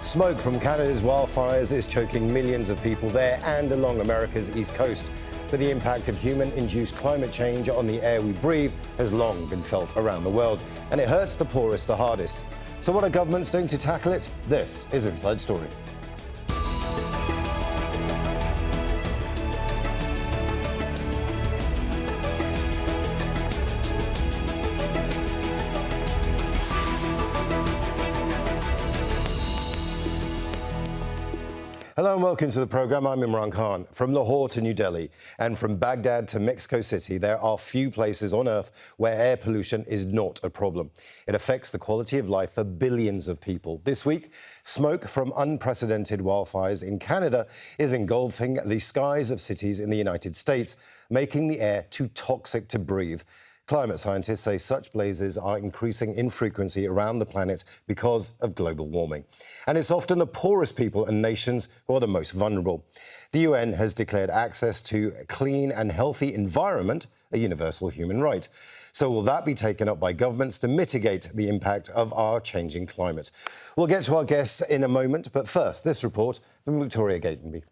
Smoke from Canada's wildfires is choking millions of people there and along America's east coast. But the impact of human-induced climate change on the air we breathe has long been felt around the world, and it hurts the poorest the hardest. So what are governments doing to tackle it? This is Inside Story. Hello and welcome to the programme. I'm Imran Khan. From Lahore to New Delhi and from Baghdad to Mexico City, there are few places on Earth where air pollution is not a problem. It affects the quality of life for billions of people. This week, smoke from unprecedented wildfires in Canada is engulfing the skies of cities in the United States, making the air too toxic to breathe. Climate scientists say such blazes are increasing in frequency around the planet because of global warming. And it's often the poorest people and nations who are the most vulnerable. The UN has declared access to a clean and healthy environment a universal human right. So will that be taken up by governments to mitigate the impact of our changing climate? We'll get to our guests in a moment, but first, this report from Victoria Gatenby.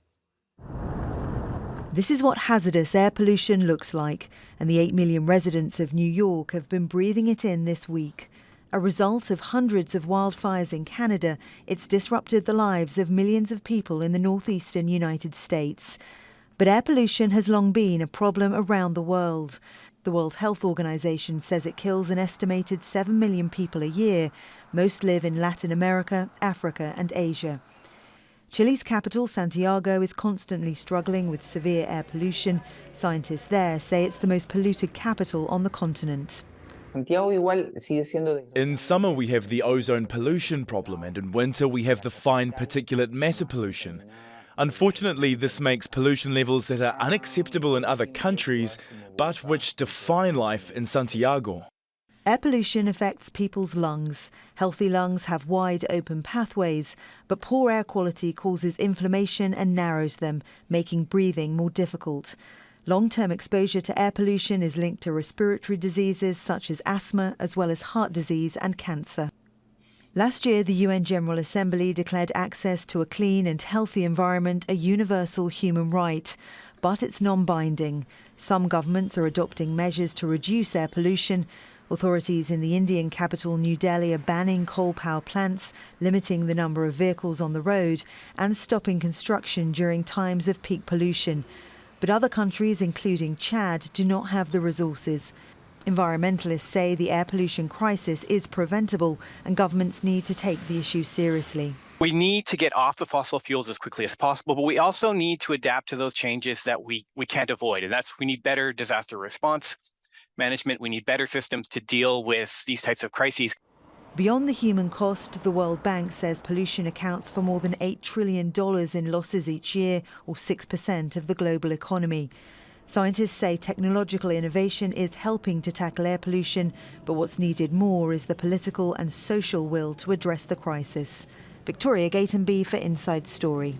This is what hazardous air pollution looks like, and the 8 million residents of New York have been breathing it in this week. A result of hundreds of wildfires in Canada, it's disrupted the lives of millions of people in the northeastern United States. But air pollution has long been a problem around the world. The World Health Organization says it kills an estimated 7 million people a year. Most live in Latin America, Africa and Asia. Chile's capital, Santiago, is constantly struggling with severe air pollution. Scientists there say it's the most polluted capital on the continent. In summer we have the ozone pollution problem, and in winter we have the fine particulate matter pollution. Unfortunately, this makes pollution levels that are unacceptable in other countries, but which define life in Santiago. Air pollution affects people's lungs. Healthy lungs have wide open pathways, but poor air quality causes inflammation and narrows them, making breathing more difficult. Long-term exposure to air pollution is linked to respiratory diseases such as asthma, as well as heart disease and cancer. Last year, the UN General Assembly declared access to a clean and healthy environment a universal human right. But it's non-binding. Some governments are adopting measures to reduce air pollution. Authorities in the Indian capital, New Delhi, are banning coal power plants, limiting the number of vehicles on the road and stopping construction during times of peak pollution. But other countries, including Chad, do not have the resources. Environmentalists say the air pollution crisis is preventable and governments need to take the issue seriously. We need to get off the fossil fuels as quickly as possible, but we also need to adapt to those changes that we can't avoid. And we need better disaster response management. We need better systems to deal with these types of crises. Beyond the human cost, the World Bank says pollution accounts for more than $8 trillion in losses each year, or 6% of the global economy. Scientists say technological innovation is helping to tackle air pollution, but what's needed more is the political and social will to address the crisis. Victoria Gatenby for Inside Story.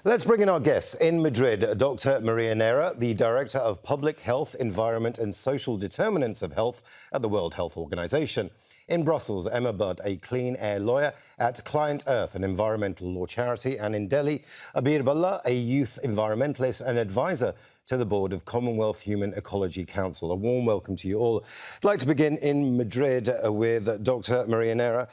Let's bring in our guests. In Madrid, Dr. Maria Neira, the Director of Public Health, Environment and Social Determinants of Health at the World Health Organization. In Brussels, Emma Budd, a clean air lawyer at Client Earth, an environmental law charity. And in Delhi, Abir Balla, a youth environmentalist and advisor to the board of Commonwealth Human Ecology Council. A warm welcome to you all. I'd like to begin in Madrid with Dr. Maria Neira.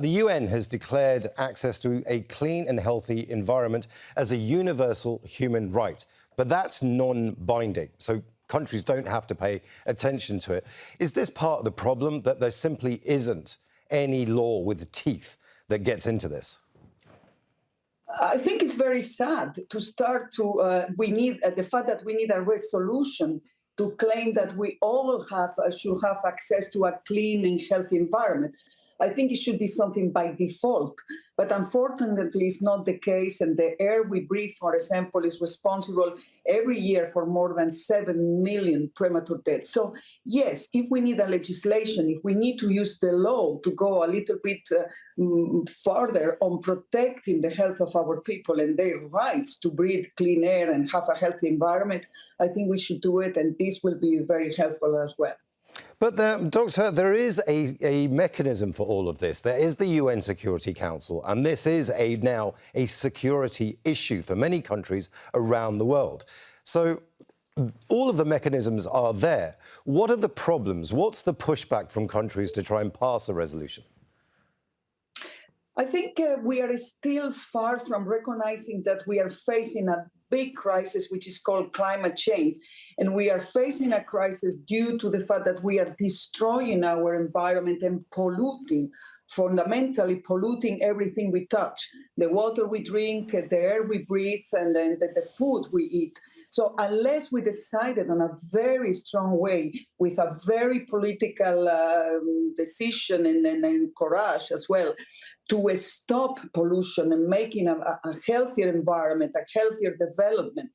The UN has declared access to a clean and healthy environment as a universal human right, but that's non-binding. So countries don't have to pay attention to it. Is this part of the problem, that there simply isn't any law with teeth that gets into this? I think it's very sad to start to, we need the fact that we need a resolution to claim that we all should have access to a clean and healthy environment. I think it should be something by default, but unfortunately it's not the case, and the air we breathe, for example, is responsible every year for more than 7 million premature deaths. So yes, if we need a legislation, if we need to use the law to go a little bit further on protecting the health of our people and their rights to breathe clean air and have a healthy environment, I think we should do it, and this will be very helpful as well. But, Doctor, there is a mechanism for all of this. There is the UN Security Council, and this is now a security issue for many countries around the world. So all of the mechanisms are there. What are the problems? What's the pushback from countries to try and pass a resolution? I think we are still far from recognizing that we are facing a big crisis, which is called climate change. And we are facing a crisis due to the fact that we are destroying our environment and fundamentally polluting everything we touch, the water we drink, the air we breathe, and then the food we eat. So unless we decided on a very strong way, with a very political decision and courage as well, to stop pollution and making a healthier environment, a healthier development,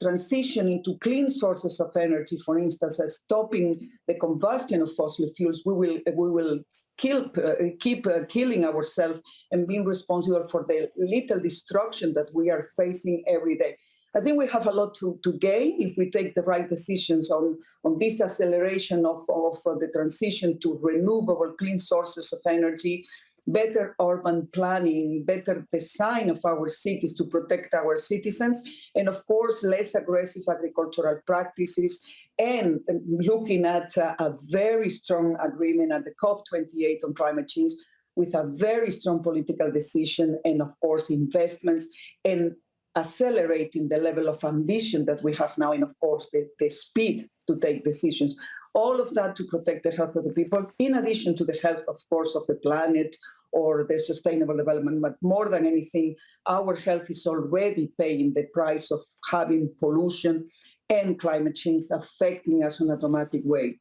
transitioning to clean sources of energy, for instance, stopping the combustion of fossil fuels, we will keep killing ourselves and being responsible for the little destruction that we are facing every day. I think we have a lot to gain if we take the right decisions on this acceleration of the transition to renewable clean sources of energy, better urban planning, better design of our cities to protect our citizens, and of course, less aggressive agricultural practices, and looking at a very strong agreement at the COP28 on climate change with a very strong political decision and of course, investments and accelerating the level of ambition that we have now and of course, the speed to take decisions. All of that to protect the health of the people, in addition to the health, of course, of the planet or the sustainable development. But more than anything, our health is already paying the price of having pollution and climate change affecting us in a dramatic way.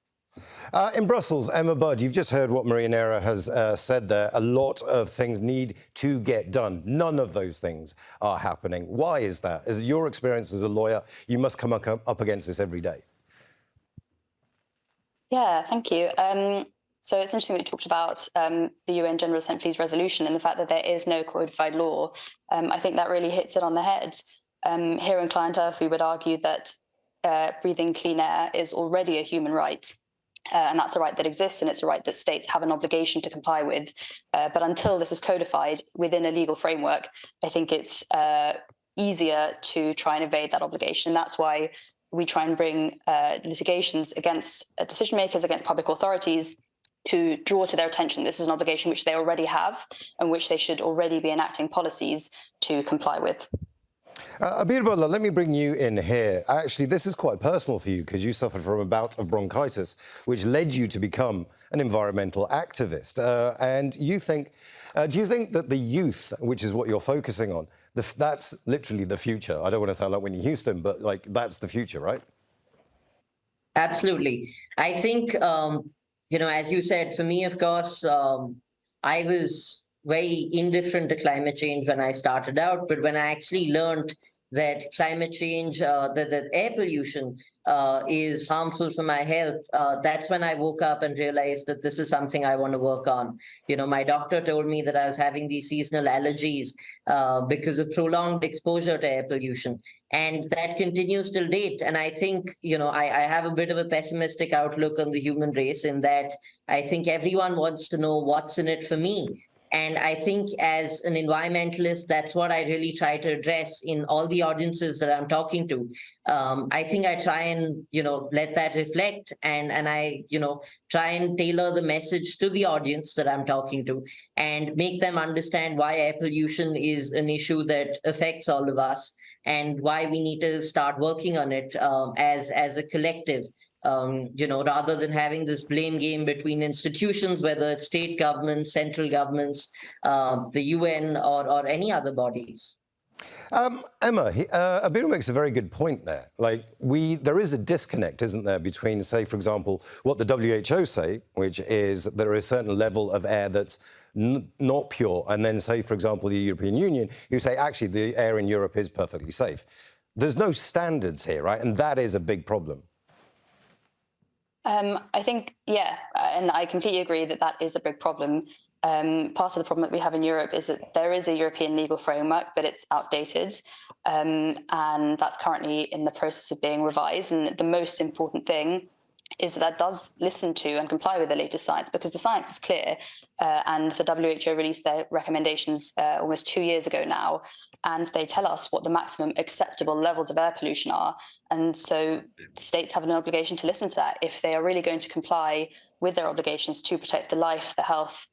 In Brussels, Emma Budd, you've just heard what Maria Neira has said there. A lot of things need to get done. None of those things are happening. Why is that? As your experience as a lawyer, you must come up against this every day. Yeah, thank you. So it's interesting that you talked about the UN General Assembly's resolution and the fact that there is no codified law. I think that really hits it on the head. Here in Client Earth, we would argue that breathing clean air is already a human right. And that's a right that exists, and it's a right that states have an obligation to comply with. But until this is codified within a legal framework, I think it's easier to try and evade that obligation. That's why we try and bring litigations against decision makers, against public authorities, to draw to their attention this is an obligation which they already have and which they should already be enacting policies to comply with. Abir Butler, let me bring you in here. Actually, this is quite personal for you because you suffered from a bout of bronchitis, which led you to become an environmental activist. And you think, do you think that the youth, which is what you're focusing on, that's literally the future? I don't want to sound like Whitney Houston, but like that's the future, right? Absolutely. I think, as you said, for me, of course, I was very indifferent to climate change when I started out, but when I actually learned that climate change, that air pollution is harmful for my health, that's when I woke up and realized that this is something I want to work on. My doctor told me that I was having these seasonal allergies because of prolonged exposure to air pollution. And that continues till date. And I think, I have a bit of a pessimistic outlook on the human race in that I think everyone wants to know what's in it for me. And I think as an environmentalist, that's what I really try to address in all the audiences that I'm talking to. I think I try and, let that reflect and I, try and tailor the message to the audience that I'm talking to and make them understand why air pollution is an issue that affects all of us and why we need to start working on it as a collective. Rather than having this blame game between institutions, whether it's state governments, central governments, the UN or any other bodies. Emma, Abir makes a very good point there. There is a disconnect, isn't there, between, say, for example, what the WHO say, which is there is a certain level of air that's not pure, and then, say, for example, the European Union, who say, actually, the air in Europe is perfectly safe. There's no standards here, right? And that is a big problem. I think, yeah, and I completely agree that that is a big problem. Part of the problem that we have in Europe is that there is a European legal framework, but it's outdated. And that's currently in the process of being revised. And the most important thing is that does listen to and comply with the latest science, because the science is clear, and the WHO released their recommendations almost 2 years ago now, and they tell us what the maximum acceptable levels of air pollution are. And so states have an obligation to listen to that if they are really going to comply with their obligations to protect the life, the health,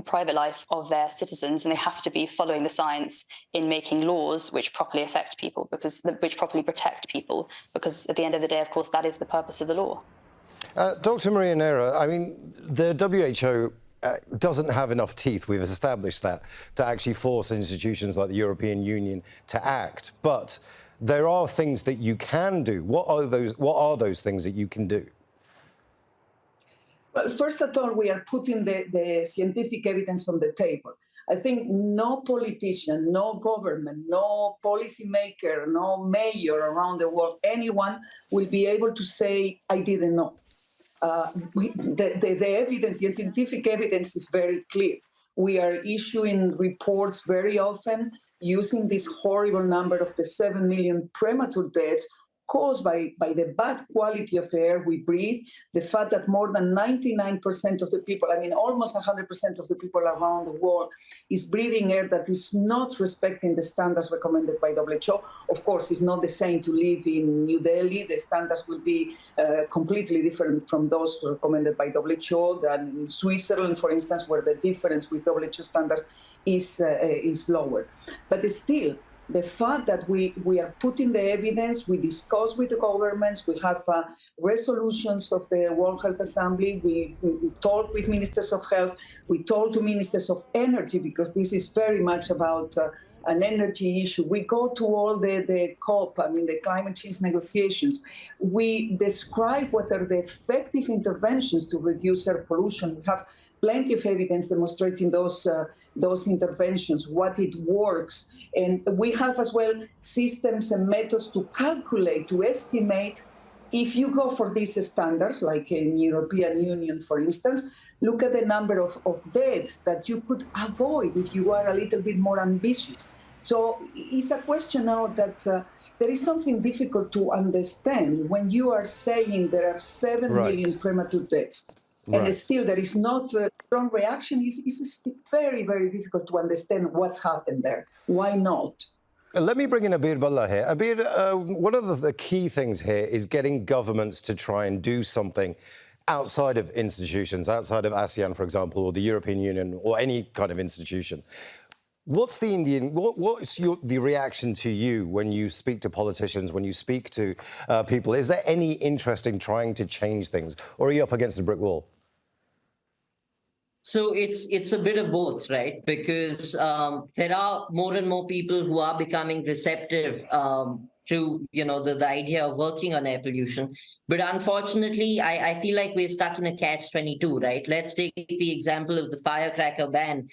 private life of their citizens, and they have to be following the science in making laws which properly affect people, which properly protect people, because at the end of the day, of course, that is the purpose of the law. Dr. Maria Neira, I mean, the WHO doesn't have enough teeth, we've established that, to actually force institutions like the European Union to act. But there are things that you can do. What are those things that you can do? Well, first of all, we are putting the scientific evidence on the table. I think no politician, no government, no policymaker, no mayor around the world, anyone will be able to say, I didn't know. The evidence, the scientific evidence is very clear. We are issuing reports very often using this horrible number of the 7 million premature deaths caused by the bad quality of the air we breathe, the fact that more than 99% of the people, I mean, almost 100% of the people around the world is breathing air that is not respecting the standards recommended by WHO. Of course, it's not the same to live in New Delhi. The standards will be completely different from those recommended by WHO than in Switzerland, for instance, where the difference with WHO standards is lower. But still, the fact that we are putting the evidence, we discuss with the governments, we have resolutions of the World Health Assembly, we talk with ministers of health, we talk to ministers of energy, because this is very much about an energy issue. We go to all the COP, I mean, the climate change negotiations. We describe what are the effective interventions to reduce air pollution. We have plenty of evidence demonstrating those interventions, what it works. And we have as well systems and methods to calculate, to estimate, if you go for these standards, like in European Union, for instance, look at the number of deaths that you could avoid if you are a little bit more ambitious. So it's a question now that there is something difficult to understand when you are saying there are 7 million premature deaths. And still there is not a strong reaction. It's very, very difficult to understand what's happened there. Why not? Let me bring in Abir Balla here. Abir, one of the key things here is getting governments to try and do something outside of institutions, outside of ASEAN, for example, or the European Union, or any kind of institution. What's the the reaction to you when you speak to politicians, when you speak to people? Is there any interest in trying to change things, or are you up against a brick wall? So it's a bit of both, right? Because there are more and more people who are becoming receptive to the idea of working on air pollution. But unfortunately, I feel like we're stuck in a catch-22, right? Let's take the example of the firecracker ban,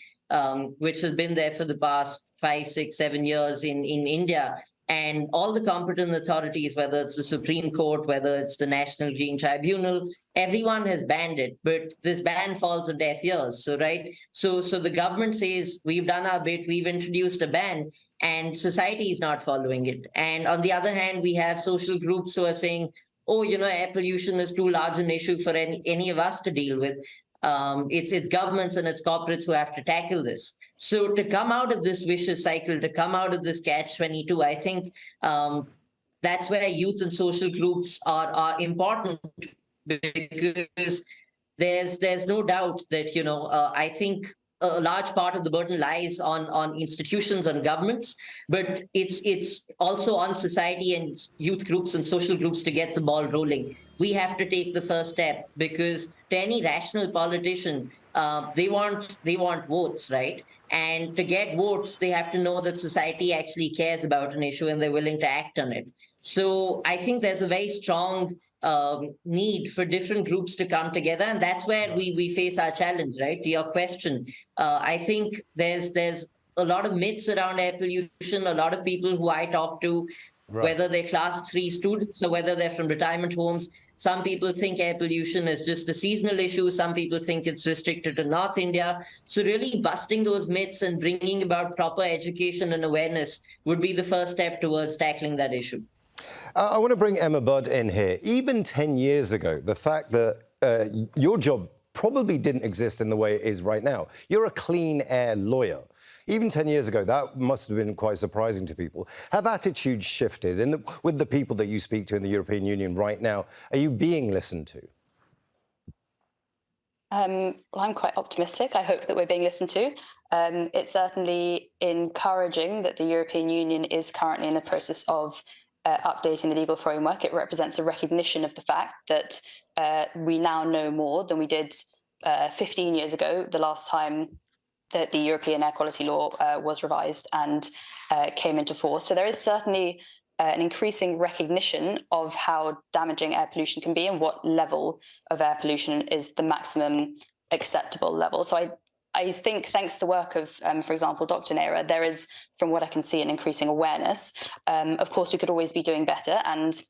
which has been there for the past 5, 6, 7 years in India. And all the competent authorities, whether it's the Supreme Court, whether it's the National Green Tribunal, everyone has banned it. But this ban falls on deaf ears. So, right. So the government says, we've done our bit, we've introduced a ban, and society is not following it. And on the other hand, we have social groups who are saying, oh, air pollution is too large an issue for any of us to deal with. It's governments and it's corporates who have to tackle this. So to come out of this vicious cycle, to come out of this catch-22, I think that's where youth and social groups are important, because there's no doubt that, I think a large part of the burden lies on institutions and governments, but it's also on society and youth groups and social groups to get the ball rolling. We have to take the first step, because to any rational politician, they want votes, right? And to get votes, they have to know that society actually cares about an issue and they're willing to act on it. So I think there's a very strong need for different groups to come together, and that's where we face our challenge, right? To your question, I think there's a lot of myths around air pollution. A lot of people who I talk to, whether they're class 3 students or whether they're from retirement homes, some people think air pollution is just a seasonal issue. Some people think it's restricted to North India. So really busting those myths and bringing about proper education and awareness would be the first step towards tackling that issue. I want to bring Emma Budd in here. Even 10 years ago, the fact that your job probably didn't exist in the way it is right now. You're a clean air lawyer. Even 10 years ago, that must have been quite surprising to people. Have attitudes shifted? And with the people that you speak to in the European Union right now, are you being listened to? Well, I'm quite optimistic. I hope that we're being listened to. It's certainly encouraging that the European Union is currently in the process of updating the legal framework. It represents a recognition of the fact that we now know more than we did 15 years ago, the last time that the European air quality law was revised and came into force. So there is certainly an increasing recognition of how damaging air pollution can be and what level of air pollution is the maximum acceptable level. So I think thanks to the work of, for example, Dr. Nera, there is, from what I can see, an increasing awareness. Of course, we could always be doing better. And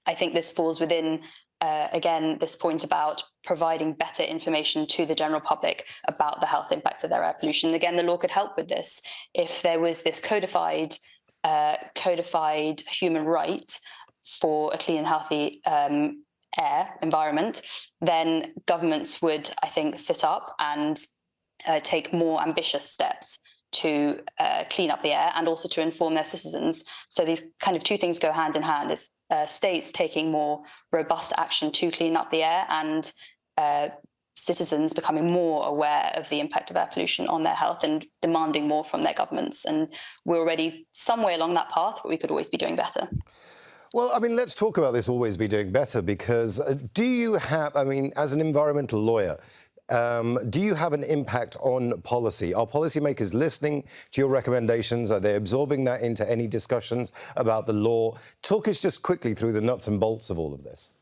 I think this falls within, again, this point about providing better information to the general public about the health impact of their air pollution. Again, the law could help with this. If there was this codified human right for a clean and healthy air environment, then governments would, I think, sit up and take more ambitious steps to clean up the air and also to inform their citizens. So these kind of two things go hand in hand. It's states taking more robust action to clean up the air and citizens becoming more aware of the impact of air pollution on their health and demanding more from their governments. And we're already some way along that path, but we could always be doing better. Well, I mean, let's talk about this always be doing better, because do you have, I mean, as an environmental lawyer, do you have an impact on policy? Are policymakers listening to your recommendations? Are they absorbing that into any discussions about the law? Talk us just quickly through the nuts and bolts of all of this.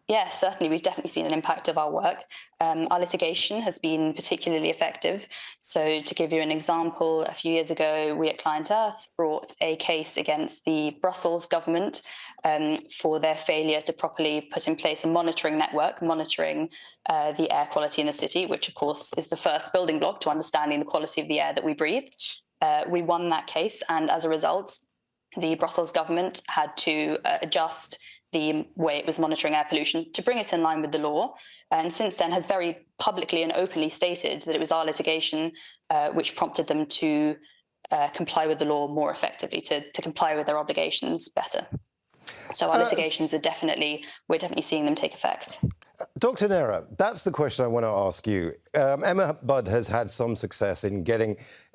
Yes, certainly. We've definitely seen an impact of our work. Our litigation has been particularly effective. So to give you an example, a few years ago, we at Client Earth brought a case against the Brussels government for their failure to properly put in place a monitoring network, monitoring the air quality in the city, which, of course, is the first building block to understanding the quality of the air that we breathe. We won that case, and as a result, the Brussels government had to adjust the way it was monitoring air pollution to bring it in line with the law. And since then has very publicly and openly stated that it was our litigation which prompted them to comply with the law more effectively, to comply with their obligations better. So our litigations are we're definitely seeing them take effect. Dr. Nera, that's the question I want to ask you. Emma Budd has had some success in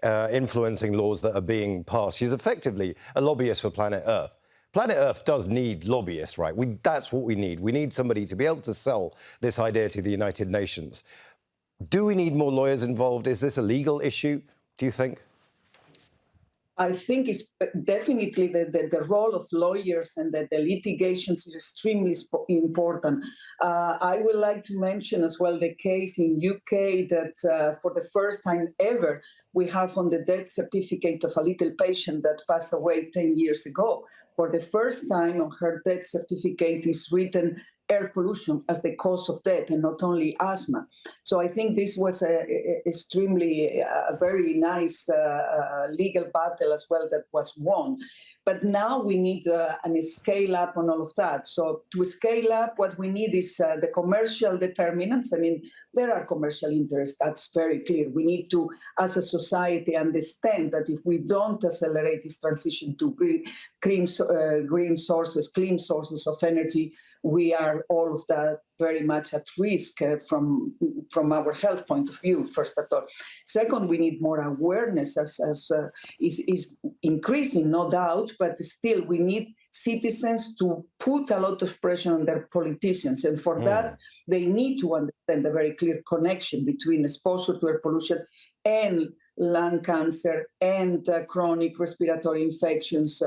influencing laws that are being passed. She's effectively a lobbyist for Planet Earth. Planet Earth does need lobbyists, right? That's what we need. We need somebody to be able to sell this idea to the United Nations. Do we need more lawyers involved? Is this a legal issue, do you think? I think it's definitely the role of lawyers and the litigations is extremely important. I would like to mention as well the case in UK that for the first time ever, we have on the death certificate of a little patient that passed away 10 years ago. For the first time on her death certificate is written air pollution as the cause of death and not only asthma. So I think this was extremely very nice legal battle as well that was won. But now we need a scale up on all of that. So to scale up, what we need is the commercial determinants. I mean, there are commercial interests, that's very clear. We need to, as a society, understand that if we don't accelerate this transition to clean sources of energy, we are all of that very much at risk from our health point of view, first of all. Second, we need more awareness as is increasing, no doubt, but still we need citizens to put a lot of pressure on their politicians. And for that, they need to understand the very clear connection between exposure to air pollution and lung cancer and chronic respiratory infections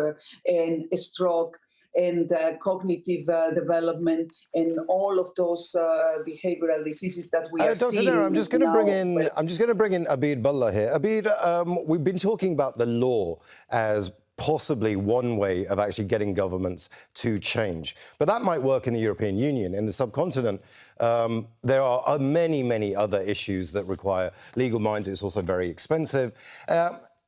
and stroke and cognitive development and all of those behavioral diseases that we are Dr. seeing. Nera, I'm just going to bring in Abid Bullah here. Abid, we've been talking about the law as possibly one way of actually getting governments to change. But that might work in the European Union. In the subcontinent, there are many, many other issues that require legal minds. It's also very expensive.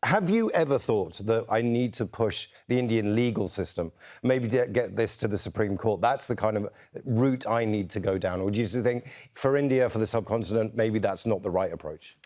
Have you ever thought that I need to push the Indian legal system, maybe to get this to the Supreme Court? That's the kind of route I need to go down. Or do you think for India, for the subcontinent, maybe that's not the right approach?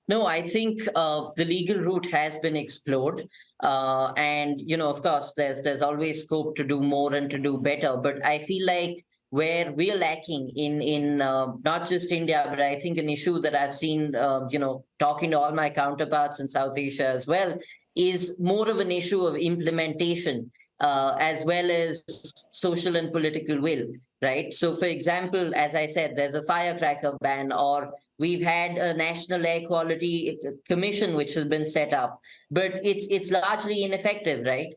No, I think the legal route has been explored. And, of course, there's always scope to do more and to do better. But I feel like where we're lacking in not just India, but I think an issue that I've seen, talking to all my counterparts in South Asia as well, is more of an issue of implementation as well as social and political will, right? So, for example, as I said, there's a firecracker ban, or we've had a National Air Quality Commission which has been set up, but it's largely ineffective, right?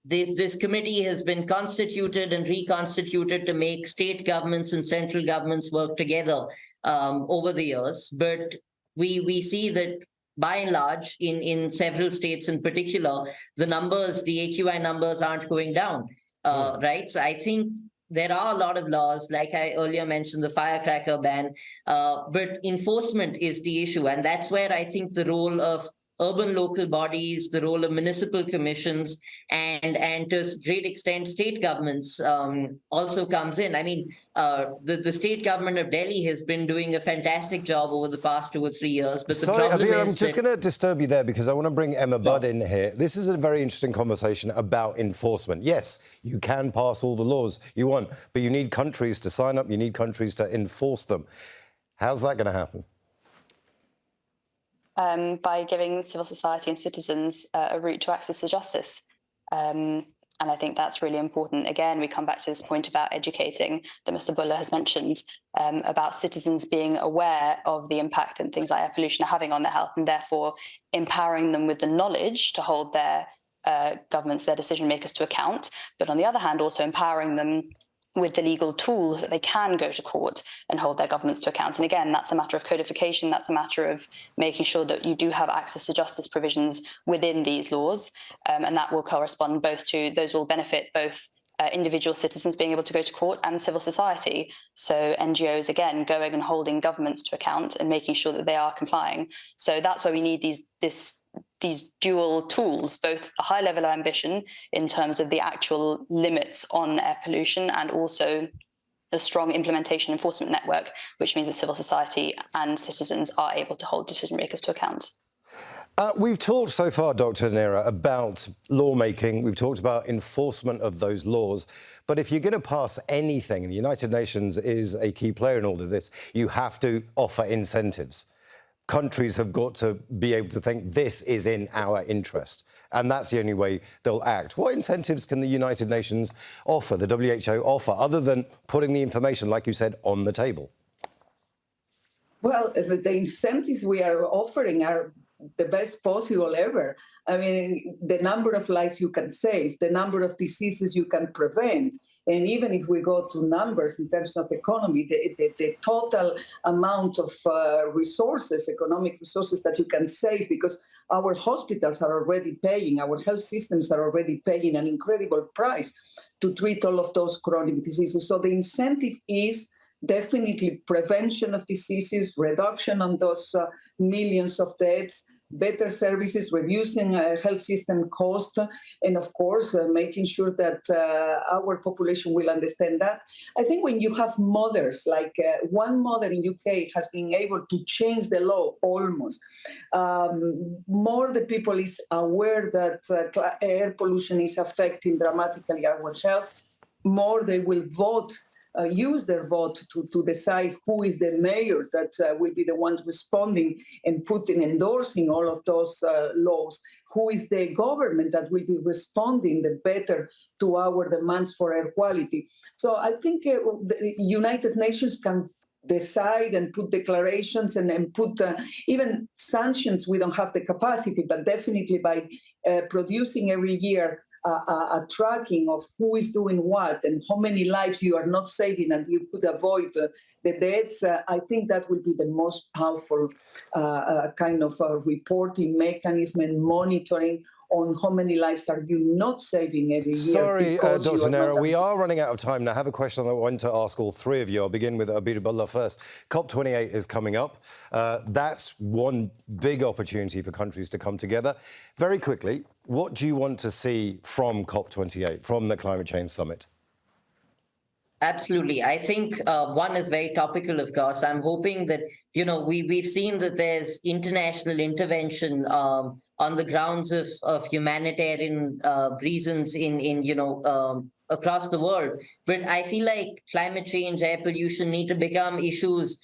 This committee has been constituted and reconstituted to make state governments and central governments work together over the years. But we see that by and large, in several states in particular, the AQI numbers aren't going down, right? So I think there are a lot of laws, like I earlier mentioned, the firecracker ban, but enforcement is the issue. And that's where I think the role of urban local bodies, the role of municipal commissions, and to a great extent, state governments also comes in. I mean, the state government of Delhi has been doing a fantastic job over the past 2 or 3 years. But Sorry, the problem Abir, is I'm just going to disturb you there because I want to bring Emma Budd in here. This is a very interesting conversation about enforcement. Yes, you can pass all the laws you want, but you need countries to sign up, you need countries to enforce them. How's that going to happen? By giving civil society and citizens a route to access to justice. And I think that's really important. Again, we come back to this point about educating that Mr. Bulla has mentioned, about citizens being aware of the impact and things like air pollution are having on their health, and therefore empowering them with the knowledge to hold their governments, their decision makers to account. But on the other hand, also empowering them with the legal tools that they can go to court and hold their governments to account. And again, that's a matter of codification. That's a matter of making sure that you do have access to justice provisions within these laws. And that will correspond both to, those will benefit both individual citizens being able to go to court and civil society. So NGOs, again, going and holding governments to account and making sure that they are complying. So that's why we need these dual tools, both a high level of ambition in terms of the actual limits on air pollution and also a strong implementation enforcement network, which means that civil society and citizens are able to hold decision makers to account. We've talked so far, Dr. Nera, about lawmaking. We've talked about enforcement of those laws. But if you're going to pass anything, and the United Nations is a key player in all of this, you have to offer incentives. Countries have got to be able to think this is in our interest. And that's the only way they'll act. What incentives can the United Nations offer, the WHO offer, other than putting the information, like you said, on the table? Well, the incentives we are offering are the best possible ever. I mean, the number of lives you can save, the number of diseases you can prevent, and even if we go to numbers in terms of economy, the total amount of resources, economic resources that you can save, because our hospitals are already paying, our health systems are already paying an incredible price to treat all of those chronic diseases. So the incentive is definitely prevention of diseases, reduction on those millions of deaths, better services, reducing health system cost, and of course, making sure that our population will understand that. I think when you have mothers, like one mother in UK has been able to change the law almost, more the people is aware that air pollution is affecting dramatically our health, more they will vote, use their vote to decide who is the mayor that will be the one responding and endorsing all of those laws, who is the government that will be responding the better to our demands for air quality. So I think the United Nations can decide and put declarations and put even sanctions. We don't have the capacity, but definitely by producing every year a tracking of who is doing what and how many lives you are not saving and you could avoid the deaths, I think that will be the most powerful kind of reporting mechanism and monitoring on how many lives are you not saving every year. Sorry, because you Dr. are Nera, not- we are running out of time. Now, I have a question I want to ask all three of you. I'll begin with Abir first. COP28 is coming up. That's one big opportunity for countries to come together. Very quickly, what do you want to see from COP28, from the Climate Change Summit? Absolutely. I think one is very topical, of course. I'm hoping that, we've seen that there's international intervention on the grounds of humanitarian reasons across the world. But I feel like climate change, air pollution need to become issues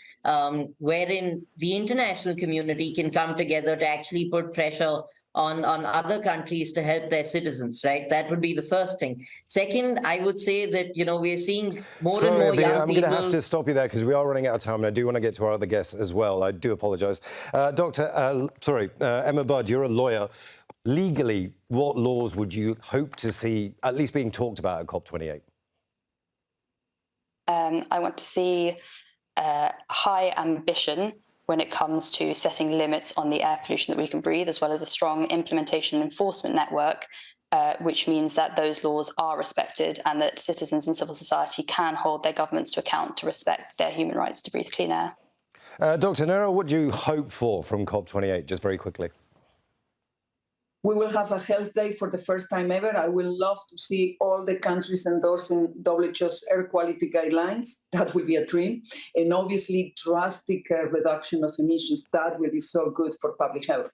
wherein the international community can come together to actually put pressure on other countries to help their citizens, right? That would be the first thing. Second, I would say that, we're seeing more and more young I'm people... going to have to stop you there because we are running out of time and I do want to get to our other guests as well. I do apologise. Emma Budd, you're a lawyer. Legally, what laws would you hope to see at least being talked about at COP28? I want to see high ambition when it comes to setting limits on the air pollution that we can breathe, as well as a strong implementation and enforcement network, which means that those laws are respected and that citizens and civil society can hold their governments to account to respect their human rights to breathe clean air. Dr. Nera, what do you hope for from COP28, just very quickly? We will have a health day for the first time ever. I would love to see all the countries endorsing WHO's air quality guidelines. That will be a dream. And obviously, drastic reduction of emissions. That will be so good for public health.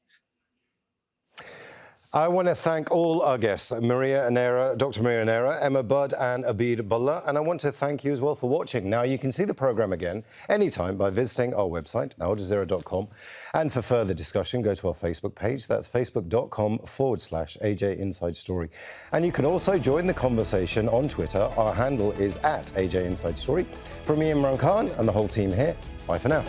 I want to thank all our guests, Dr. Maria Nera, Emma Budd and Abir Bullah, and I want to thank you as well for watching. Now, you can see the programme again anytime by visiting our website, aljazeera.com, and for further discussion, go to our Facebook page. That's facebook.com/AJ Inside Story. And you can also join the conversation on Twitter. Our handle is @AJ Inside Story. From me, Imran Khan, and the whole team here, bye for now.